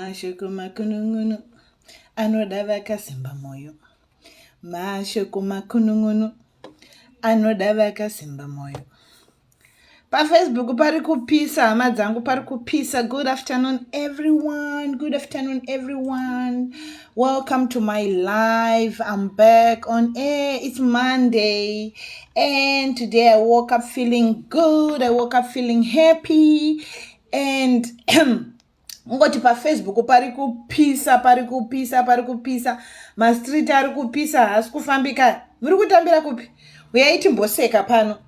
Mashoko makunungunu anoda vakasimba moyo. Mashoko makunungunu anoda vakasimba moyo. Pa Facebook pari kupisa, hama dzangu pari kupisa. Good afternoon everyone. Good afternoon everyone. Welcome to my live. I'm back on air. It's Monday. And today I woke up feeling good. I woke up feeling happy. And ngoti pa Facebook pari kupisa. Ma street ari kupisa, hasi kufambika. Muri kutambira kupi? Uyaiti mboseka pano.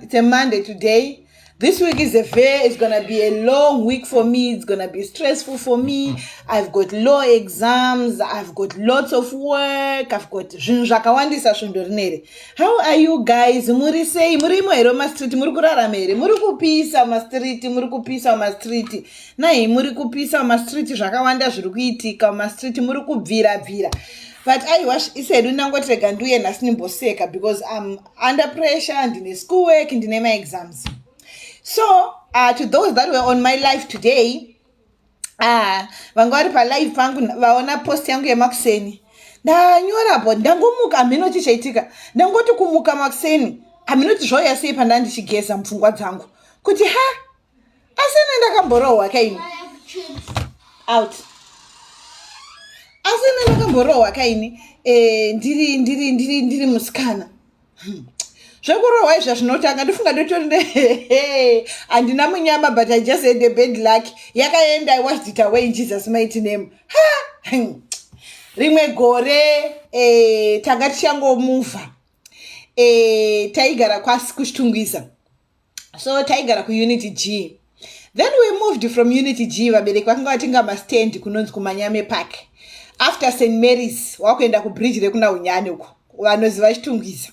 It's a Monday today. This week it's gonna be a long week for me. It's gonna be stressful for me. I've got law exams. I've got lots of work. I've got zvinzvakawandisa shundorinere. How are you guys? Muri sei? Muri moero ma street? Muri kurarama here? Muri kupisa ma street? Muri kupisa ma street? Nai muri kupisa ma street zvakawanda zviri kuitika ma street muri kubvira. But I said unangotrega nduye nasimboseka because I'm under pressure and in schoolwork and in my exams. So to those that were on my live today, vangwari pa live pangu vaona post yangu yemakuseni. Ndanyora bo ndangomuka aminoti chaitika. Ndangoti kumuka makuseni. Aminoti zvoya sei pandandichigeza mupfungwa dzangu. Kuti asene ndakamborohwa kaini. Out. Asene ndakamborohwa kaini. Ndiri musikana. Zvekurohwa izva zvinotanga ndofunga ndotori andina munyama, but I just had a bad luck. Yakaenda, I washed it away in Jesus' mighty name. Rimwe gore tanga tichangomuvha taigara kuchitungwiza. So taigara kuUnity G. Then we moved from Unity G. Vabereki vakanga vatenga mastand kunonzi kuManyame Park. After St. Mary's wakuenda kubridge rekuna unyane uko vanoziva Chitungwiza.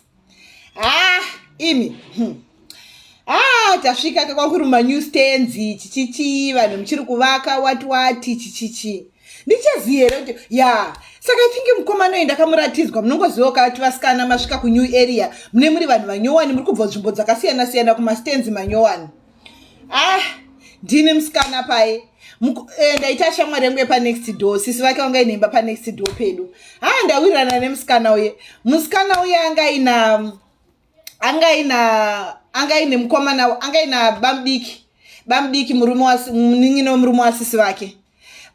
Tasvika kakwakuruma new stands chichichi vanhu muchiri kuvaka wati chichichi. Ndichaziera kuti saka I think mukomana uyu ndakamuratidzwa. Munongoziva kuti vasikana masvika kunew area mune muri vanhu vanyowani, muri kubva nzvimbo dzakasiyana kuma stands manyowani. Ndine musikana paye. Ndaita shamwari yangu yepa next door. Sisi vake vanga inemba pa next door pedu. Ndawirirana nemusikana uye. Musikana uye anga ine mukomana, anga ina bamdiki muningino murume wasisi vake.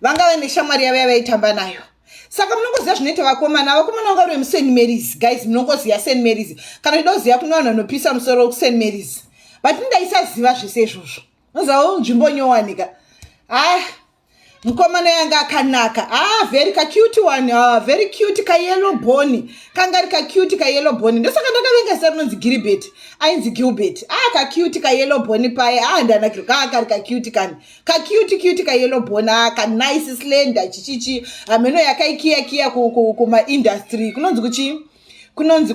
Vanga vane shamwari yavo yavaitamba nayo. Saka munongoziva zvinoita vakomana vanga vari muSt. Mary's. Guys, munongoziva St. Mary's. Kana ndoziva kuna vanhu vanopisa musoro kuSt. Mary's. But ndaisaziva zvese izvozvo. Noziva nzvimbo nyowanika. Mukomana yanga akanaka. Very cute one. Very cute ka yellow bone. Kangari ka cute ka yellow bone. Ndosaka ndakavenga zita rinonzi Gilbert. Ainzi Gilbert. Ka cute ka yellow bone paye. Ndanakira ka cute kani. Ka cute ka yellow bone. Ka nice slender chichichi. Meno yakaikia kuma industry. Kunonzi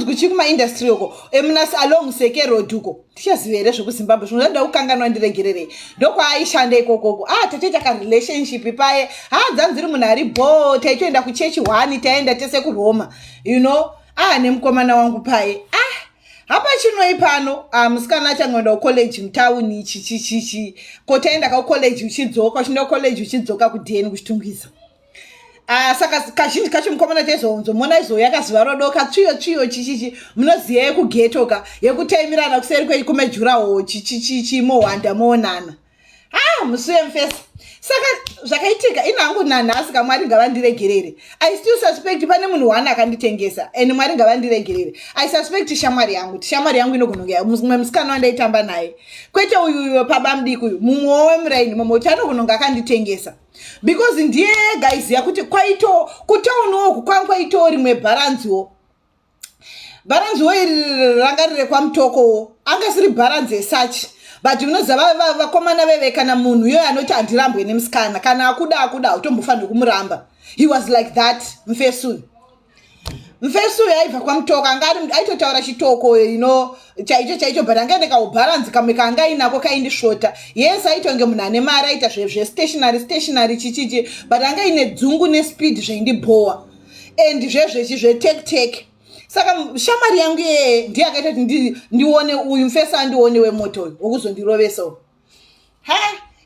kuchi kuma industry yoko emunasi along Seke Road uko tichazivere zvekuZimbabwe zvinoda kukanganwa ndiregerere ndoko aishanda ikoko tatete ka relationship paye dzanziri munhu ari bo taitoenda kuchechi 1 taenda tese kuRoma nemukomana wangu paye hapa chinoi pano musikana achangoenda kucollege mutauni chichichichi kotaenda kucollege uchidzoka uchinda kucollege uchidzoka kuDeni kuchitungwiza. Saka kazhinji kacho mukomana tezonzo mona izo yakaziva rodoka tsviyo chichichi munoziva yekughetto ka yekutaimirana kuseri kumejuraho chichichi mohwanda moonana musuye mufesi. Saka zvakaitika inangu nanhasi kaMwari ngavandiregerere. I still suspect pane munhu wani akanditengesa and Mwari ngavandiregerere. I suspect shamwari yangu inogona mumwe musikana wandaitamba naye kwete uyu pabamdiki uyu mumwe wemuraini mumwe kuti anogona akanditengesa. Because ndiye guys yakuti kwaito kutaunoku kwaito rimwe baranziwo iri ranga riri kwamutoko anga siri baranzi esachi. But unoziva vakomana veve kana munhu iyoyo anoti handirambwe nemusikana kana akuda utombofanira kumuramba. He was like that. Mfesu aibva kwamutoko anga aitotaura chitoko chaicho but anga ndikaubaranzi kamwe kanga inako kaindisvota. Yes, aitonge munhu ane mari aita stationary chichichi but anga ine dzungu nespeed zvaindibhowa and zvezvechi zveteke. Saka shamwari yangu ndiye akaita kuti ndione uyu mufesa andione wemoto wokuzondirovesawo.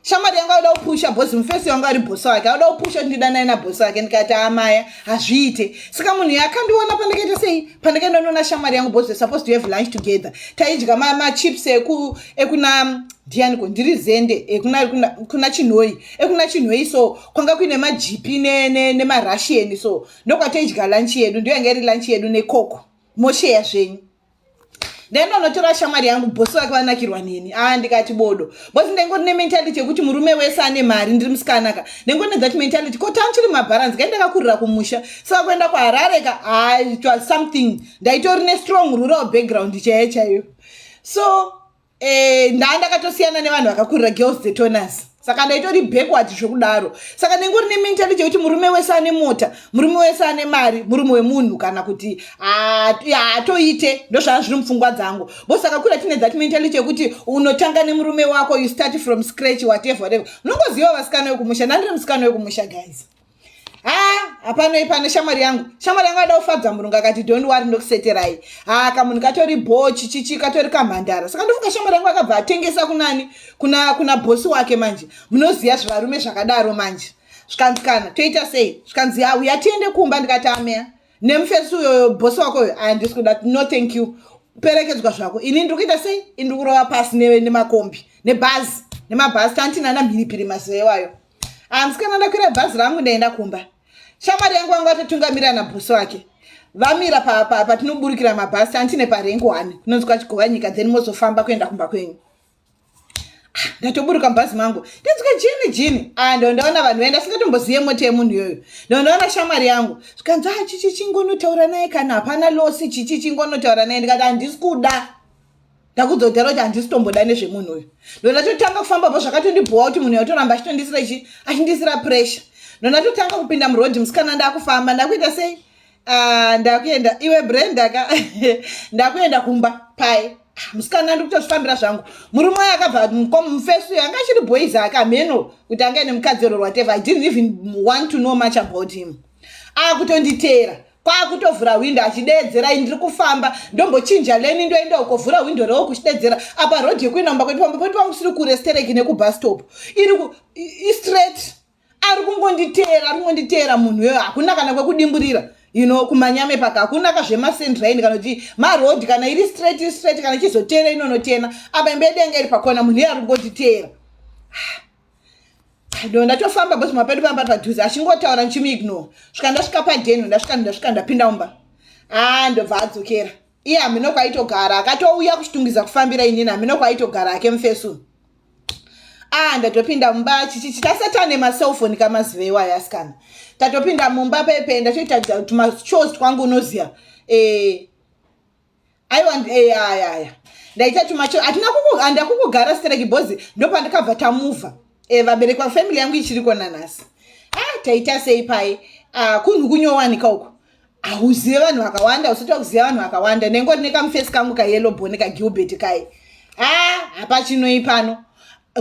shamari yangu auda kupusha bosi mufesi wangu ari bosi wake auda kupusha ndidana ina bosi wake ndikati amaya hazviite saka munhu yakandiona pandikaita sei pandikaenda nona shamari yangu bosi supposed to have lunch together taidya machips ekuna ndianiko ndiri zende kuna chinhoi so kwanga kuine majipi nemarushian so ndokwataidya lunch yedu ndiyo yanga iri lunch yedu nekoko mosheya zvenyu ndonotora shamari yangu bosi wake vanakirwa nini ndikati bodo bosi ndengori nementality yekuti murume wese ane mari ndiri musikanaka ndengori nethat mentality ko tanchiri mabharansi kai ndakakurira kumusha saka kuenda kuharareka it was something ndaitori nestrong rural background chaiyo so ndakatosiyana nevanhu vakakurira girls the toners saka ndaitori backward zvokudaro saka ndengori nementality yekuti murume wese ane mota murume wese ane mari murume wemunhu kana kuti atoite ndozvazviri mupfungwa dzangu bo saka kuri tine that mentality yekuti unotanga nemurume wako you start from scratch whatever unongoziva vasikana vekumusha ndandiri musikana wekumusha guys hapano ipano shamari yangu ada kufadza murungu akati don't worry ndokuseterai kamunhu katori chichichi katori kamhandara saka ndofunga shamari yangu akabva atengesa kunani kuna bosi wake manje munoziva zvivarume zvakadaro manje zvikanzikana toita sei zvikanzi uya tiende kumba ndikati ameya nemufesi uyoyo bosi wako uyo handisi kuda no thank you perekedzwa zvako ini ndiri kuita sei indiri kurova pasi nemakombi nemabhazi tantinana mhiripiri mazuva iwayo musikana ndakwira bhazi rangu ndaenda kumba shamari yangu vanga vatotungamira nabhosi wake vamira patinoburukira mabhasi tantine parengi 1 kunonzi kwachigova nyika then mozofamba kuenda kumba kwenyu ndatoburuka mubhazi mangu ndinzwa jini ndondaona vanhu vaenda singatombozive mota yemunhu iyoyo ndondaona shamari yangu zvikanzi chichi chingonotaura naye kana hapana losi chichi chingonotaura naye ndikati handisi kuda ndakudzotaura kuti handisi tomboda nezvemunhu uyu ndondatotanga kufambapo zvakatondibhuwa kuti munhu yautoramba achindisira pressure ndondatotanga kupinda murodhi musikana ndakufamba ndakuita sei ndakuenda iwe brenda ndakuenda kumba pai musikana ndiri kutozvifambira zvangu murume waye akabva mufesi uyo anga achiri boys ake ameno kuti anga ine mukadzero whatever I didn't even want to know much about him akutonditeera kwakutovhura windo achidedzera ndiri kufamba ndombochinja leni ndoenda ukovhura windo rewo kuchidedzera apa rodhi yekuenda kumba kwedu pamwe pangu siri kurestereki nekubus stop iri straight ari kungonditeera munhu uyo hakuna kana kwekudimburira kumanyame paka hakuna kazvemasendraini kana kuti marodhi kana iri straight kana chizotera inonotena apa imbedenga iri pakona munhu iye ari kungonditeera ndatofamba bosi mapedu pamba padhuze achingotaura nchimuignore svika ndasvika padhenu ndasvika ndapinda mumba ndobva adzokera iye hamino kwaitogara akatouya kuchitungwiza kufambira inini hamino kwaitogara ake mufesu ndatopinda mumba tasati ane maselfoni kamaziva iwayo asikana tatopinda mumba pepe ndatoita tumachos twangu unoziya ndaita tumacho handina kukugara stereki bhozi ndopandikabva tamuvha vabereki vafamily yangu ichiriko nanhasi taita sei pai kunhu kunyowanika uko hauzive vanhu vakawanda usati wakuziva vanhu vakawanda nengori nekamufesi kangu kayellow bone kagilbert kai hapachinoi pano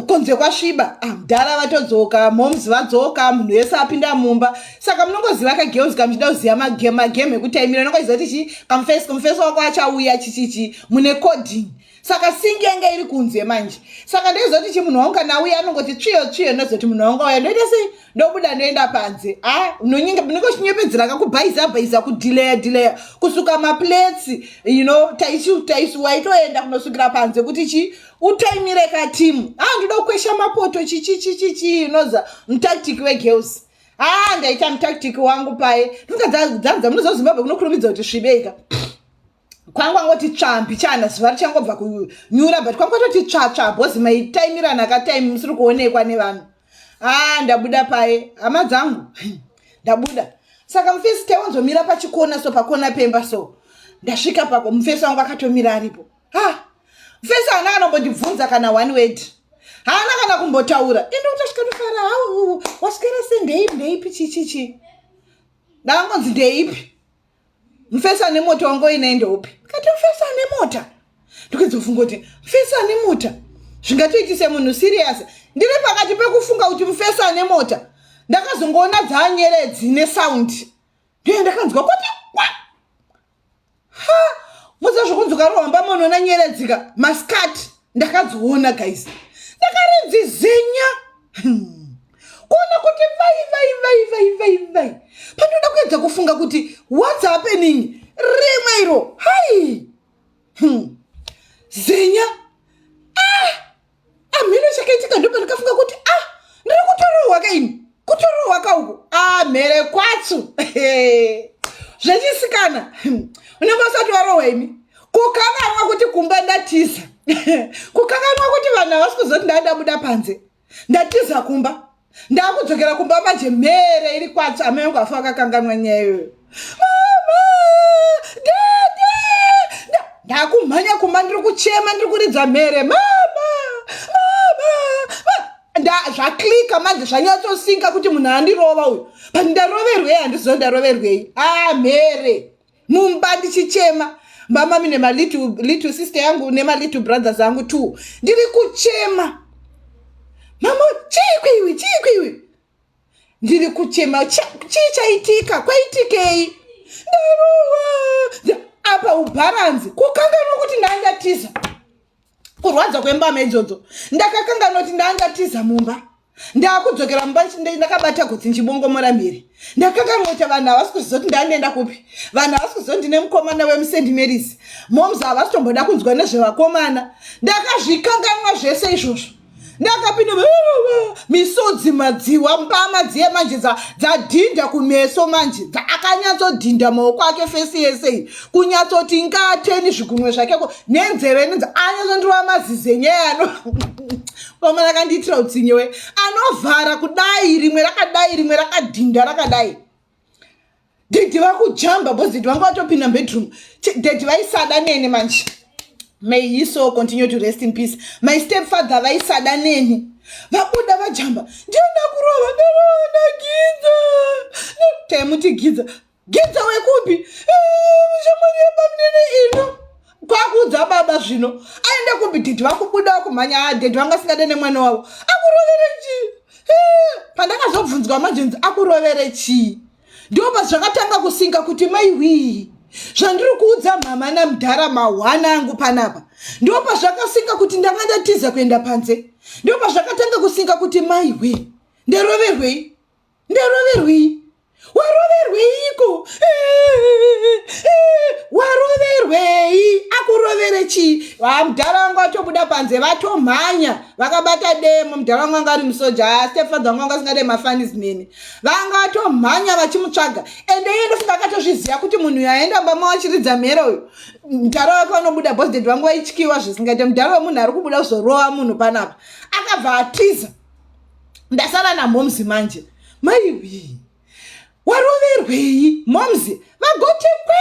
konze kwasviba mudhara vatodzoka moms vadzoka munhu wese apinda mumba saka munongoziva kagirls kamuchida kuziva magame ekutaimira nongoziva kuti kamufesi wako achauya chichichi mune coding saka singi yanga iri kunze manje saka ndoziva kuti munhu wangu kana auya anongoti tsviyo ndozoti munhu wangu auya ndoita sei ndobuda ndoenda panze munongoshinyepedzera kakubhaiza kudhileya kusuka maplates taisi waitoenda kunosukira panze kuti chi utaimire katimu ndoda kukwesha mapoto chichichichichi unoza mutactic wegirls ndaita mutactic wangu paye ndingadza munozozimbabwe kunokurumidza kuti svibeka kwangu angoti tsvambi chana zuva richangobva kunyura but kwangu atoti tsvatsva bhozi maitaimirana akataimi musiri kuonekwa nevanhu ndabuda paye hama dzangu ndabuda saka mufesi taiwanzomira pachikona so pakona pemba so ndasvika pako mufesi wangu akatomira aripo mufesi haana kanombondibvunza kana one word haana kana kumbotaura indokutosvikatofara waswera se ndeipi chichichi ndavangonzi ndeipi mufesi ane mota wangu ineendopi kati mufesi ane mota ndikuzofunga kuti mufesi ane mota zvingatoitise munhu serious ndiri pakati pekufunga kuti mufesi ane mota ndakazongoona dzaanyeredzi nesaundi ndiyo ndakanzwa kuti muza zvokunzuka rohamba munhu nanyeredzika maskati ndakadziona guys ndakarinzizenya Kuona kuti vai. Panoda kuedza kufunga kuti what's happening? Rimweiro. Hai. Zenya. Amino chakaitika ndo pandakafunga kuti ndiri kutorohwa kaini. Kutorohwa kauko. Mhere kwatsu. Zvechisikana. Unenge usati warohwa imi. Kukanganwa kuti kumba ndatiza. Kukanganwa kuti vanhu havasi kuzoti ndabuda panze. Ndatiza kumba. Ndakudzokera kumba manje mhere iri kwatsu amai vangu afa akakanganwa nyaya iyoyo. Mama! Dada! Ndakumhanya kumba ndiri kuchema ndiri kuridza mhere. Mama! Zvaklika manje zvanyatsosinga kuti munhu andirova uyu. Pandaroverwei handizondaroverwei. Mhere. Mumba ndichichema. Mama mine little sister yangu nema little brothers yangu too. Ndiri kuchema. Mama, chikwiwi. Ndiri kuchema, chichaitika, kwaitikei. Ndarowa. Apa ubaranzi, kukanganwa kuti ndangatiza. Kurwadza kwembama idzodzo. Ndakakanganwa kuti ndangatiza mumba. Ndakudzokera mumba ndakabata gotsi nchibongomora mbiri. Ndakakanganwa kuti vanhu havasi kuzoti ndanenda kupi. Vanhu havasi kuzoti ndine mukomana wemuSt Mary's. Moms havasi tomboda kunzwa nezvevakomana. Ndakazvikanganwa zvese izvozvo. Ndakapinda misodzi madziwa mbama dziye manje dzadhinda kumeso manje akaняtsodhinda maoko ake fesi yese kunyatsoti ngateni zvigunwe zvakeko nenzeve anyatsondiwa mazize nyaya komana kandiitira utsinyewe anovhara kudai rimwe rakadhinda rakadai dedi vakujamba bhozidi vanga vatopinda bedroom dedi vaisada nene manje. May he so continue to rest in peace. My stepfather vaisada neni. Vabuda vajamba. Ndina kurova ndalona Gidza. Temuti Gidza. Gidza wekupi? Shamari yabamnene ino. Kwakudza baba zvino. Aenda kupi dedi vakubuda kumhanya dedi vanga singade nemwana wavo. Akurovere chi? Pandakazobvunzwa manje akurovere chi? Ndoba zvakatanga kusinga kuti maiwi. Zvandiri kuudza mama namudhara mahwana angu panapa. Ndopa zvakasinga kuti ndangandatiza kuenda panze. Ndopa zvakatanga kusinga kuti maiwe. Nderoverwei. Waroverweiko? Waroverwei. Akurovere chi? Mudhara wangu atobuda panze vatomhanya. Vakabata demo mudhara wangu anga ari musoja. Stepfather wangu anga asingade mafanisi nene. Vanga vatomhanya vachimutsvaga. Ende iye ndofunga akatozviziva kuti munhu yaenda mbama wachiridza mhere uyu. Mudhara wake anobuda bhosidedi wangu waityiwa zvisingaite. Mudhara wemunhu ari kubuda kuzorova munhu panapa. Akabva atiza. Ndasara namomzi manje. Maiwi. Waroverwei momzi vagoti kwe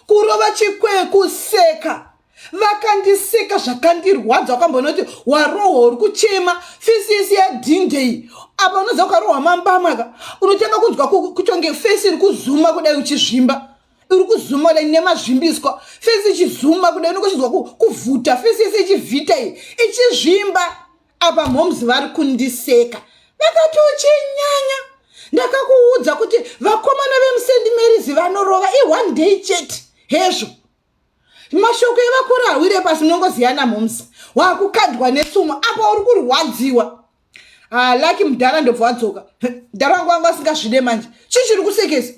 kurova chikwe kuseka vakandiseka zvakandirwadza wakambonoti warohwa uri kuchema fesi yadhindei apa unoziva ukarohwa mambamaka unotanga kunzwa kutonge fesi iri kuzuma kudai uchizvimba iri kuzuma kudai nemazvimbiswa fesi ichizuma kudai unokuchizwa kuvhuta fesi yese ichivhita iyi ichizvimba apa momzi vari kundiseka vakatochinyanya. Ndakakuudza kuti vakomana vemuSt Mary's vanorova one day chete hezvo. Mashoko evakuru awire pasi munongoziyana momzi. Wakukandwa netsumo apa uri kurwadziwa. Laki mudhara ndobva wadzoka. Mudhara wangu asingazvide manje. Chichiri kusekesa.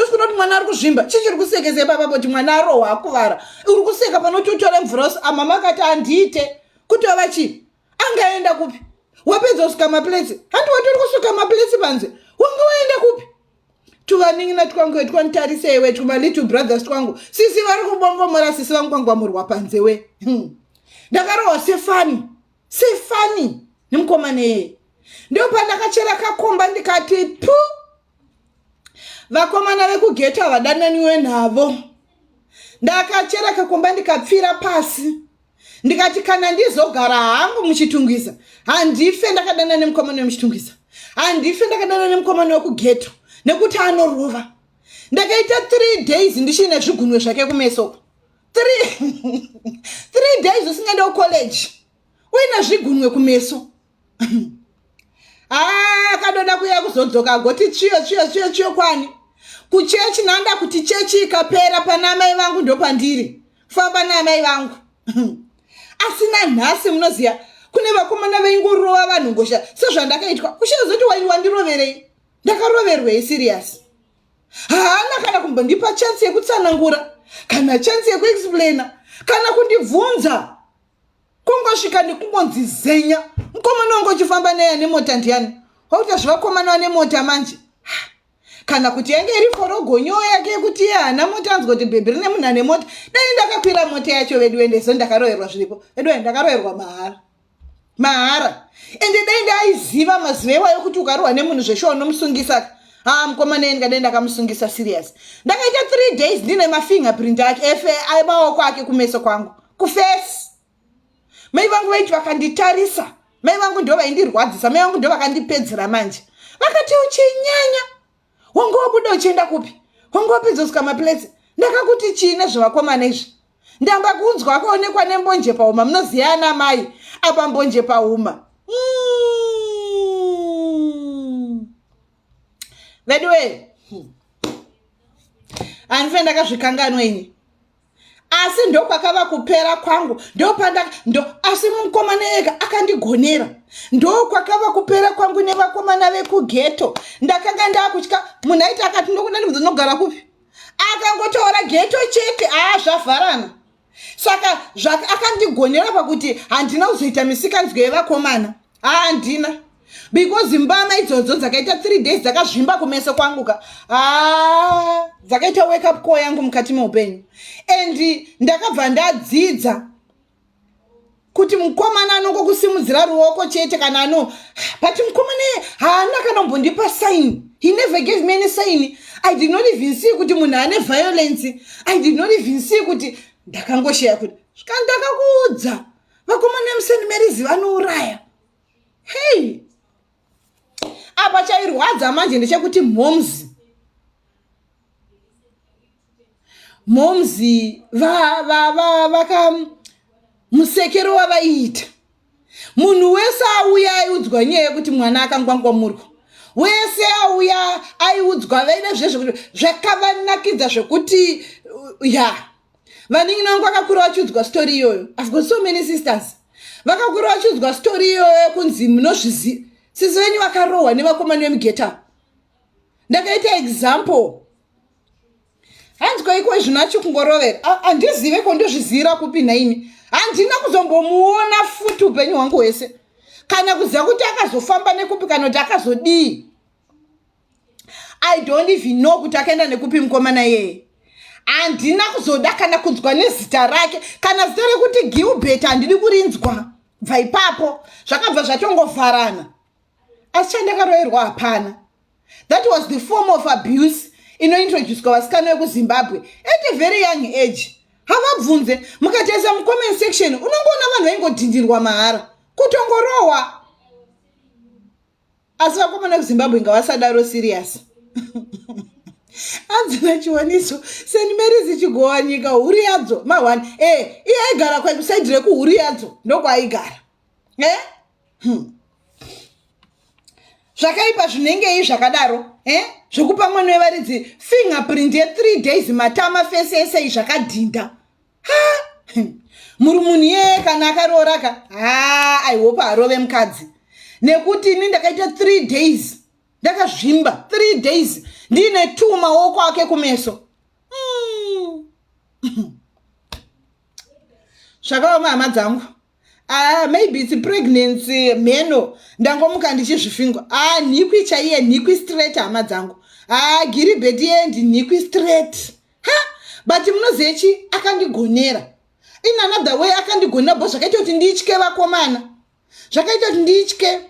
Ufuna kuti mwana ari kuzvimba. Chichiri kusekesa baba kuti mwana arohwa akuvara. Uri kuseka panoti utore mvura mama akati andiite. Kutova chi? Angaenda kupi? Wapedza kusuka mapleti. Handi watori kusuka mapleti panze. Wanga waenda kupi? Tuvaningina twangu twanitarise iwe tuma little brothers twangu. Sisi vari kubongomora sisi vangu kwangwamurwa panze we. Ndakarohwa Sefani. Nemukomana yeye. Ndio pandakachera kakomba ndikati pu. Vakomana wekughetto avadananiwe navo. Ndakachera kakomba ndikapfira pasi. Ndikati kana ndizogara hangu muchitungwiza handife ndakadana nemukomana wemuchitungwiza handife ndakadana nemukomana wekughetto nekuti anorova. Ndakaita 3 days ndichine zvigunwe zvake kumeso 3 days usingaenda kucollege uina zvigunwe kumeso. Akadoda kuya kuzodzoka goti chiyo kwani kuchechi nanda kuti chechi ikapera pana mai vangu ndo pandiri famba na mai vangu. Asina nhasi munoziya kune vakomana veingorova vanhu ngosha sezvandakaitwa kuchazoti wandiroverei ndakaroverwei serious haana kana kumbondipa chance yekutsanangura kana chance yekuexplaina kana kundibvunza kungosvika nekungonzizenya mukomana wangu uchifamba neya nemota ndiani wauta zvivakomana vane mota manje kana kuti yange iri forogonyo yake yekuti hana mota anzwa kuti bhebhi rine munhu ane mota dai ndakakwira mota yacho vedu endeso ndakaroverwa zviripo vedu ndakaroverwa mahara ende dai ndaiziva mazuva iwayo kuti ukarohwa nemunhu zveshuwa unomusungisa mukomana eni kadai ndakamusungisa serious ndakaita 3 days ndine mafingerprint ake efe maoko ake kumeso kwangu kufesi mai vangu vaiti vakanditarisa mai vangu ndo vaindirwadzisa mai vangu ndo vakandipedzera manje vakati uchinyanya wangu wabuda uchienda kupi wangu wapedzosika maplesi ndakakuti chine zvevakomana izvi ndamba kunzwa akaonekwa nembonje pauma munoziyana mai apa mbonje pauma veduwe handife ndakazvikanganwa ini asi ndo kwakava kupera kwangu asi mukomana ega akandigonera ndo kwakava kupera kwangu nevakomana vekughetto ndakanga ndakutya munhu aiti akati ndokudani ndinogara kupi akangotaura ghetto chete zvavharana saka akandigonera pakuti handina kuzoita misikanzwa yevakomana handina because mbama idzodzo dzakaita 3 days dzakazvimba kumeso kwangu dzakaita wake up call yangu mukati meupenyu and ndakabva ndadzidza kuti mukomana anongokusimudzira ruoko chete kana but mukomana haana kana kumbondipa sign. He never gave me any sign. I did not even see kuti munhu ane violence. I did not even see kuti ndakangosheya kuti ndakakuudza vakomana emuseni Mary's vanouraya. Hey, apa chairwadza manje ndechekuti momzi vaka musekero wavaiita munhu wese auya aiudzwa nyaya yekuti mwana akangwangwa murwo wese auya aiudzwa vaine zvezvo zvakavanakidza zvekuti vaningi nangu vakakura vachiudzwa story iyoyo. I've got so many sisters vakakura vachiudzwa story iyoyo kunzi munozviziva sisi venyu vakarohwa nevakomana vemugeta. Ndakaita example hanzi kwaiko zvinacho kungorovera handizive kondozvizira kupi naini handina kuzombomuona futi upenyu hwangu hwese kana kuziva kuti akazofamba nekupi kana kuti akazodii. I don't even know kuti akaenda nekupi mukomana yeye. Handina kuzoda kana kunzwa nezita rake kana zita rekuti Gilbert handidi kurinzwa. Bva ipapo zvakabva zvatongovharana. Asi chandakaroverwa hapana. That was the form of abuse inointroduced vasikana vekuZimbabwe at a very young age. Havabvunze mukatesa mucomment section unongoona vanhu vaingodhindirwa mahara kutongorohwa. Asi vakomana vekuZimbabwe ngavasadaro serious. Hanzina chiwaniso St. Mary's chigowa nyika huri yadzo mahwani iye aigara kwaikusaidi rekuhuri yadzo ndokwaigara zvakaipa zvinenge izvi zvakadaro zvekupa mwana wevaridzi fingerprint ye3 days matama fese ese zvakadhinda muri munhu yeye kana akarooraka aihope arove mukadzi nekuti ini ndakaita 3 days ndakazvimba 3 days ndine 2 maoko ake kumeso zvakaoma hama dzangu. Maybe it's pregnancy meno ndangomuka ndichizvifingwa nhikwi chaiye nhikwi straight hama dzangu Gilbert yendi nhikwi straight but munozechi akandigonera in another way akandigonera bo zvakaita kuti nditye vakomana zvakaita kuti nditye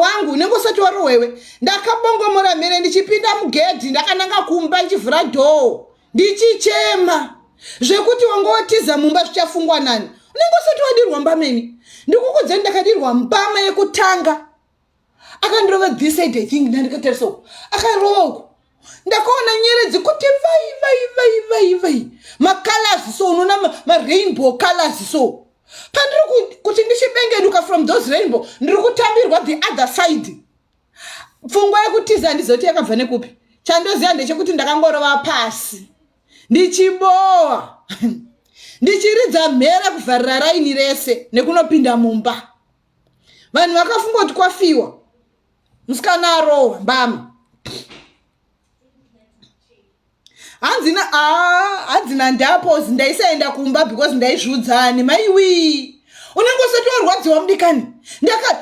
wangu nengosati warohwewe ndakabongomora mhere ndichipinda mugedhi ndakananga kumba ndichivhura dhoo ndichichema zvekuti wangotiza mumba zvichafungwa nani. Nengosati wadirwa mbameni ndikukudzeni ndakadirwa mbama yekutanga akandirova this side I think ndandikatarisa akarova uko ndakaona nyeredzi kuti vai macolors so unoona rainbow colors so pandiri kuti ndichibengeduka from those rainbow ndiri kutambirwa the other side. Pfungwa yekutiza ndizoti yakabva nekupi chandoziva ndechekuti ndakangorova pasi ndichibowa ndichiridza mhera kuvharira raini rese nekunopinda mumba. Vanhu vakafunga kuti kwafiwa. Musikana arohwa mbama. Hanzina ndapo ndaisaenda kumba because ndaizvudzani maiwi. Unangosati warwadziwa mudikani.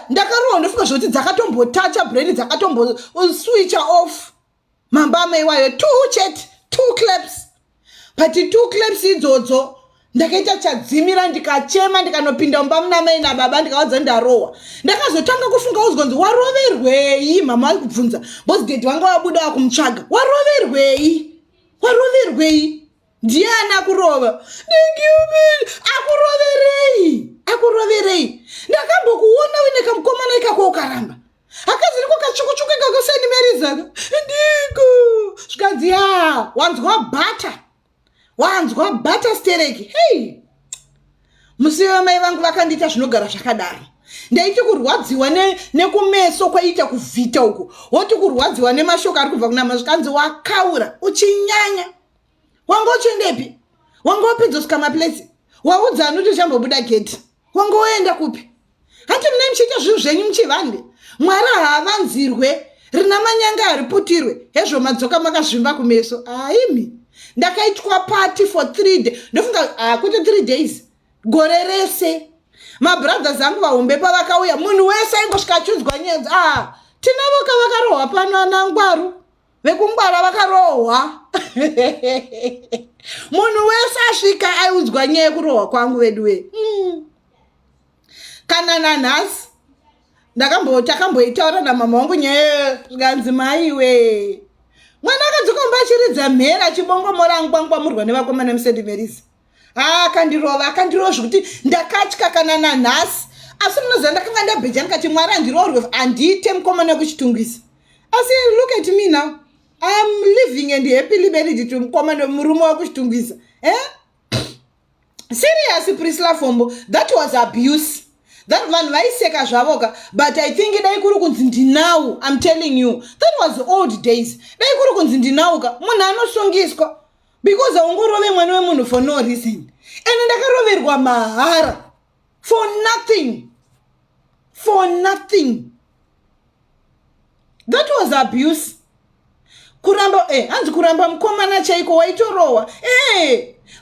Ndakarohwa ndofunga zvoti dzakatombotacha brain dzakatombo switch off. Mambama iwayo 2 claps. But 2 claps idzodzo ndakaita chadzimira ndikachema ndikanopinda mumba muna mai nababa ndikawadza ndarohwa. Ndakazotanga kufunga uzgonzi waroverwei mama ari kubvunza. Boss dad wanga wabuda kumutsvaga. Waroverwei? Ndiana kurova. Akuroverei. Ndakambokuona wine kamukomana ikako ukaramba. Akaziri kwakachukuchuka kakoseni merizaka. Ndiko. Zvikanzi wanzwa bata stereki. Hey. Musiwe mai vangu vakandiita zvinogara zvakadaro. Ndaiti kurwadziwa nekumeso kwaita kuvhita uku. Woti kurwadziwa nemashoka ari kubva kuna mazvikanzi wakaura uchinyanya. Wanga uchendepi? Wanga wapedza kusvika maplesi? Waudza anuti uchambobuda gate. Wanga woenda kupi? Hati mune muchiita zvinhu zvenyu muchivande. Mwari haavanzirwe. Rina manyanga hariputirwe. Hezvo madzoka makazvimba kumeso. Aimi. Ndakaitwa party for 3 days. Ndofunga kuti 3 days. Gore rese. Mabrothers angu vahombe pavakauya. Munhu wese aingosvika achiudzwa nyenzo. Tinavo kavakarohwa pano anangwaru. Vekungwara vakarohwa. Munhu wese asvika aiudzwa nyaya yekurohwa kwangu veduwe. Kana nanhasi takamboitaura namama wangu nyaya zvikanzi maiwe. Mwana akadzokomba achiridza mhera achibongomora ngwangwamurwa nevakomana musendimerisi. Akandirova zvekuti ndakatya kana nanhasi. Asi munoziva ndakanga ndabheja ndikati Mwari andirohwe andiite mukomana wekuchitungwiza. Asi look at me now. I am living and happily married to mukomana murume wekuchitungwiza. Seriously, Priscilla Fombo, that was abuse. That one vaiseka zvavoka, but I think dai kuri kunzi ndinau. I'm telling you, that was old days. Dai kuri kunzi ndinauka, munhu anosongiswa because aungorove mwana wemunhu for no reason. And ndakaroverwa mahara for nothing. That was abuse. Kuramba hanzi kuramba mukomana chaiko waitorohwa.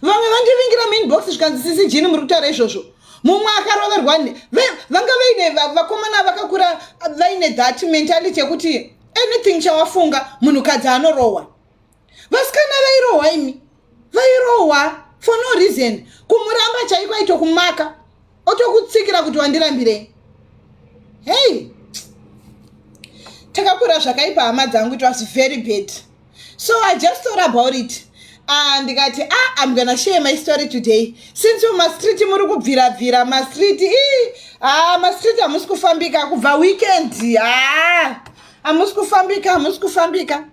Vamwe vandivingira mailbox zvikanzi sisi jini muri kutaura izvozvo. Mumwe akaroverwa vanga vaine vakomana vakakura vaine that mentality yekuti anything chawafunga munhukadzi anorohwa. Vasikana vairohwa imi. Vairohwa for no reason. Kumuramba chaiko aitokumaka. Otokutsikira kuti wandirambirei. Hey. Takakura zvakaipa hama dzangu, it was very bad. So I just thought about it. And I'm gonna share my story today. Since you street muri kubvira street hamusi kufambika kubva weekend. Hamusi kufambika.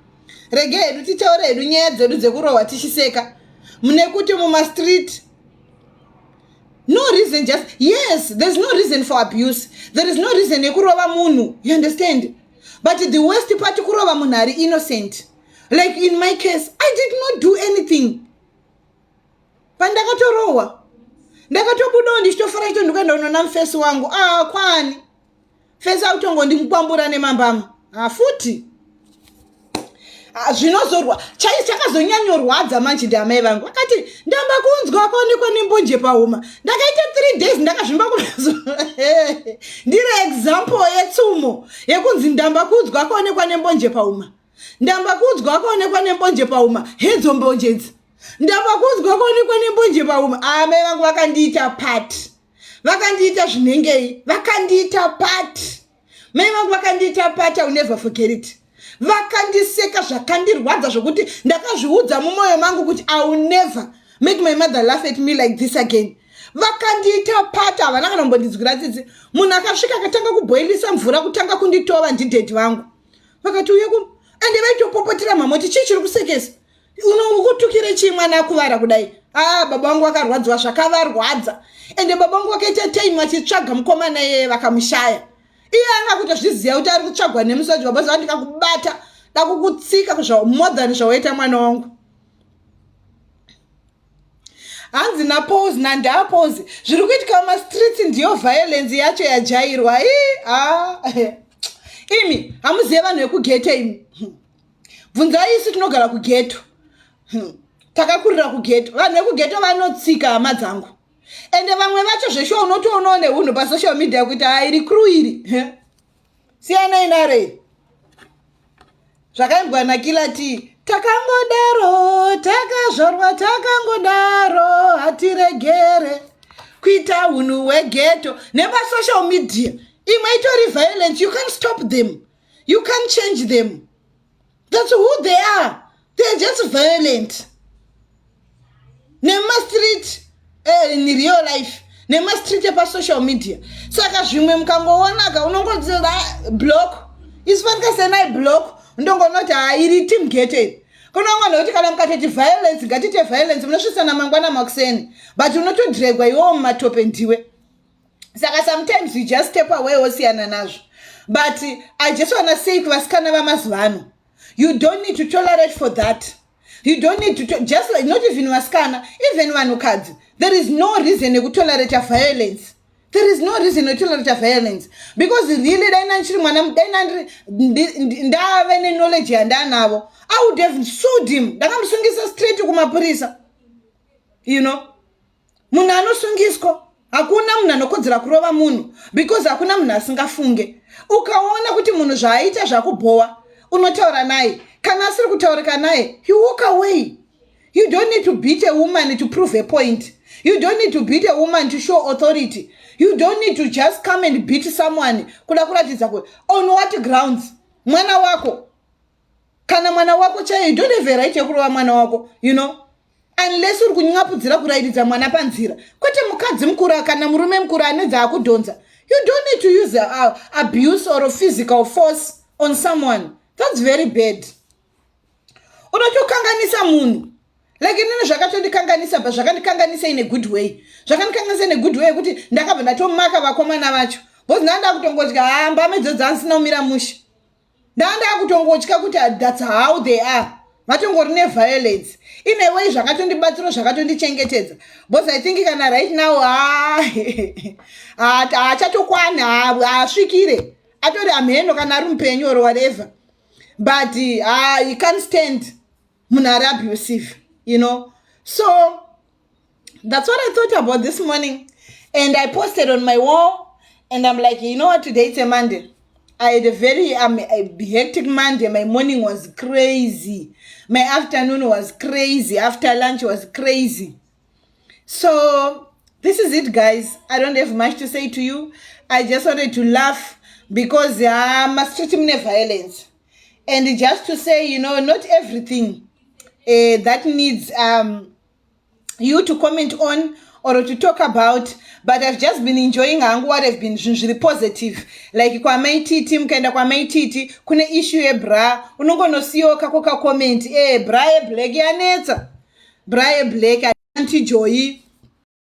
Rege hedu titaure hedu nyaya dzedu dzekurohwa tichiseka. Mune kuti street. No reason, yes, there's no reason for abuse. There is no reason yekurova munhu. You understand? But the worst part kurova munhu ari innocent. Like in my case, I did not do anything. Pandakatorohwa. Ndakatobudawo ndichitofara ndikaenda kunona mufesi wangu. Kwani. Fesi autongo ndimupambura nemambama. Futi. Zvinozorwa. Chakazonyanyorwadza manje ndamai vangu. Akati ndamba kunzwa akaonekwa nembonje pahuma. Ndakaita 3 days ndakazvimba kumeso. Ndiri example yetsumo yekunzi ndamba kunzwa akaonekwa nembonje pahuma. Ndamba kunzwa akaonekwa nembonje pahuma. Hedzo mbonjedzi. Ndamba kunzwa akaonekwa nembonje pahuma. Mai vangu vakandiita part. Vakandiita zvinengei. Vakandiita part. Mai vangu vakandiita part. I'll never forget it. Vakandiseka zvakandirwadza zvokuti ndakazviudza mumwoyo mangu kuti I will never make my mother laugh at me like this again. Vakandiita pata havana kana kumbondidzwira tsitsi. Munhu akasvika akatanga kubhoilisa mvura kutanga kunditova ndidhedhi vangu. Vakati uye ende vaitopopotera mamoti chii chiri kusekesa. Unokutukire chii mwana akuvara kudai. Baba vangu vakarwadziwa zvakavarwadza. Ende baba vangu vakaita time achitsvaga mukomana yeye vakamushaya. Iye anga kutozviziva kuti ari kutsvagwa nemusoji wabasa ndikakubata ndakukutsika more than zvawaita mwana wangu. hanzi napose nandapose zviri kuitika mumastreets ndiyo violence yacho yajairwa imi hamuzive vanhu vekughetto imi bvunzai isu tinogara kughetto takakurira kughetto vanhu vekughetto vanotsika hama dzangu ende vamwe vacho zvesho unotoonawo neunhu pasocial media kuti iri kru iri siyanai narei zvakaimbwa nakila ti takangodaro takazvarwa takangodaro hatiregere kuita unhu hweghetto nepasocial media imwe itori violence. You can't stop them, you can't change them. That's who they are. They're just violent. Nema street in real life, nema street pasocial media. Saka zvimwe mkangoona unongodzira block isifanika senai block ndongonoti iri team ghetto. Kunongona kuti kana mukatoti violence ngatite violence munosvisana mangwana makuseni but unotodregwa iwo mumatope ndiwe. Saka sometimes you just step away osiyana nazvo. But I just want to say kuvasikana vamazuvano, you don't need to tolerate for that. You don't need to just like not even vasikana, even vanhukadzi. There is no reason to tolerate a violence. There is no reason to tolerate a violence because really ndave knowledge yandanavo, I would have sued him. Ndakamusungisa straight kumapurisa. You know, munhu anosungiswa hakuna munhu anokodzera kurova munhu because hakuna munhu asingafunge. Ukaona kuti munhu zvaaita zvakubhowa unotaura naye, kana asiri kutaurika naye you walk away. You don't need to beat a woman to prove a point. You don't need to beat a woman to show authority. You don't need to just come and beat someone kuda kuratidza kuti on what grounds. Mwana wako kana mwana wako chaiye, you don't have a right yekurova mwana wako, you know, unless uri kunyapudzira kurairidza mwana panzira. Kwete mukadzi mukuru kana murume mukuru anedza akudhonza. You don't need to use abuse or physical force on someone. That's very bad. Unotokanganisa munhu. Like inini zvakatondikanganisa, but zvakandikanganisa in a good way. Zvakandikanganisa in a good way kuti ndakabva ndatomaka vakomana vacho. Because ndanda kutongotya hamba medzodza ansina umira mushe. Ndanda kutongotya kuti that's how they are. Vatongori neviolence. In a way zvakatondibatsira zvakatondichengetedza. Because I think kana right now achatokwana asvikire. Atori amheno kana ari mupenyu or whatever. But you can't stand munhu abusive, you know. So that's what I thought about this morning. And I posted on my wall. And I'm like, you know what, today it's a Monday. I had a very a hectic Monday. My morning was crazy. My afternoon was crazy. After lunch was crazy. So this is it, guys. I don't have much to say to you. I just wanted to laugh because must treat him violence. And just to say, you know, not everything that needs you to comment on or to talk about, but I've just been enjoying what I've been really positive. Like kwa maititi mkaenda kwa maititi kuna issue bra unongono siyo kako ka comment bra black yanetsa bra black anti joy